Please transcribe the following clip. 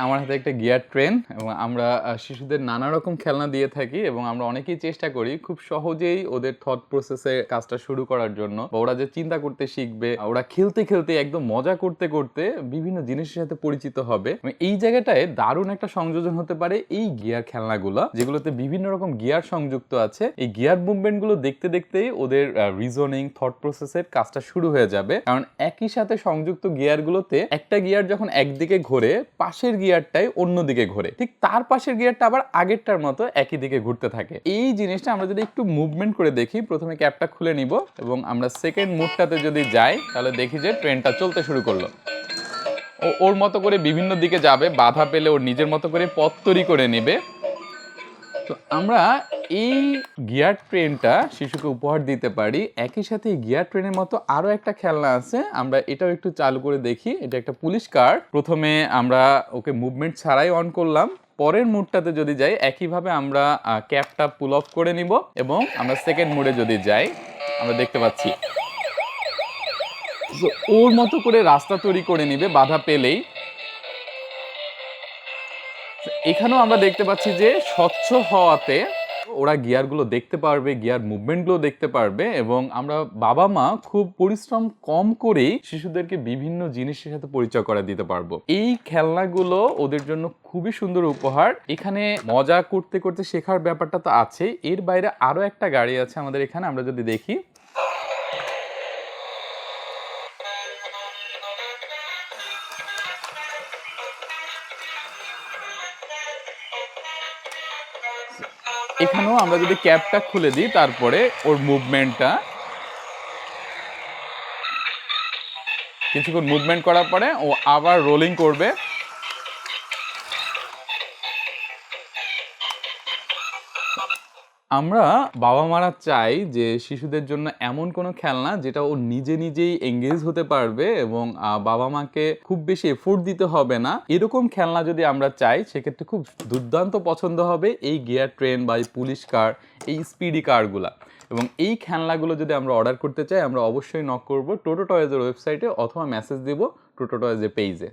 আমার হাতে একটা গিয়ার ট্রেন এবং আমরা শিশুদের নানা রকম খেলনা দিয়ে থাকি এবং আমরা অনেকেই চেষ্টা করি খুব সহজেই ওদের থট প্রসেসে কাজটা শুরু করার জন্য, বা ওরা যে চিন্তা করতে শিখবে, ওরা খেলতে খেলতে একদম মজা করতে করতে বিভিন্ন জিনিসের সাথে পরিচিত হবে। এই জায়গাটায় দারুণ একটা সংযোজন হতে পারে এই গিয়ার খেলনাগুলো, যেগুলোতে বিভিন্ন রকম গিয়ার সংযুক্ত আছে। এই গিয়ার মুভমেন্ট গুলো দেখতে দেখতেই ওদের রিজনিং, থট প্রসেসের কাজটা শুরু হয়ে যাবে। কারণ একই সাথে সংযুক্ত গিয়ার গুলোতে একটা গিয়ার যখন একদিকে ঘোরে, পাশের গিয়ারটাই অন্যদিকে ঘোরে, ঠিক তার পাশের গিয়ারটা আবার আগেরটার মতো একই দিকে ঘুরতে থাকে। এই জিনিসটা আমরা যদি একটু মুভমেন্ট করে দেখি, প্রথমে ক্যাপটা খুলে নিব এবং আমরা সেকেন্ড মোডটাতে যদি যাই, তাহলে দেখি যে ট্রেনটা চলতে শুরু করলো। ওর মতো করে বিভিন্ন দিকে যাবে, বাধা পেলে ওর নিজের মতো করে পথ তৈরি করে নেবে। তো আমরা এই গিয়ার ট্রেনটা শিশুকে উপহার দিতে পারি। একই সাথে এই গিয়ার ট্রেনের মতো আরো একটা খেলনা আছে, আমরা এটাও একটু চালু করে দেখি। এটা একটা পুলিশ কার। প্রথমে আমরা ওকে মুভমেন্ট ছাড়াই অন করলাম, পরের মুডটাতে যদি যাই একইভাবে আমরা ক্যাপটা পুল অফ করে নিব এবং আমরা সেকেন্ড মুডে যদি যাই, আমরা দেখতে পাচ্ছি ওর মতো করে রাস্তা তৈরি করে নিবে বাধা পেলেই। এখানেও আমরা দেখতে পাচ্ছি যে স্বচ্ছ হওয়াতে ওরা গিয়ারগুলো দেখতে পারবে, গিয়ার মুভমেন্টগুলো দেখতে পারবে এবং আমরা বাবা মা খুব পরিশ্রম কম করেই শিশুদেরকে বিভিন্ন জিনিসের সাথে পরিচয় করে দিতে পারবো। এই খেলনাগুলো ওদের জন্য খুবই সুন্দর উপহার। এখানে মজা করতে করতে শেখার ব্যাপারটা তো আছে, এর বাইরে আরো একটা গাড়ি আছে আমাদের এখানে, আমরা যদি দেখি। এখানেও আমরা যদি ক্যাপটা খুলে দিই, তারপরে ওর মুভমেন্টটা কিছুক্ষণ মুভমেন্ট করার পরে ও আবার রোলিং করবে। আমরা বাবা মারা চাই যে শিশুদের জন্য এমন কোনো খেলনা যেটা ও নিজে নিজেই এঙ্গেজ হতে পারবে এবং বাবা মাকে খুব বেশি এফোর্ট দিতে হবে না। এরকম খেলনা যদি আমরা চাই, সেক্ষেত্রে খুব দুর্দান্ত পছন্দ হবে এই গিয়ার ট্রেন বা এই পুলিশ কার, এই স্পিডি কারগুলা। এবং এই খেলনাগুলো যদি আমরা অর্ডার করতে চাই, আমরা অবশ্যই নক করব টোটো টয়েজের ওয়েবসাইটে অথবা মেসেজ দিব টোটো টয়েজের পেজে।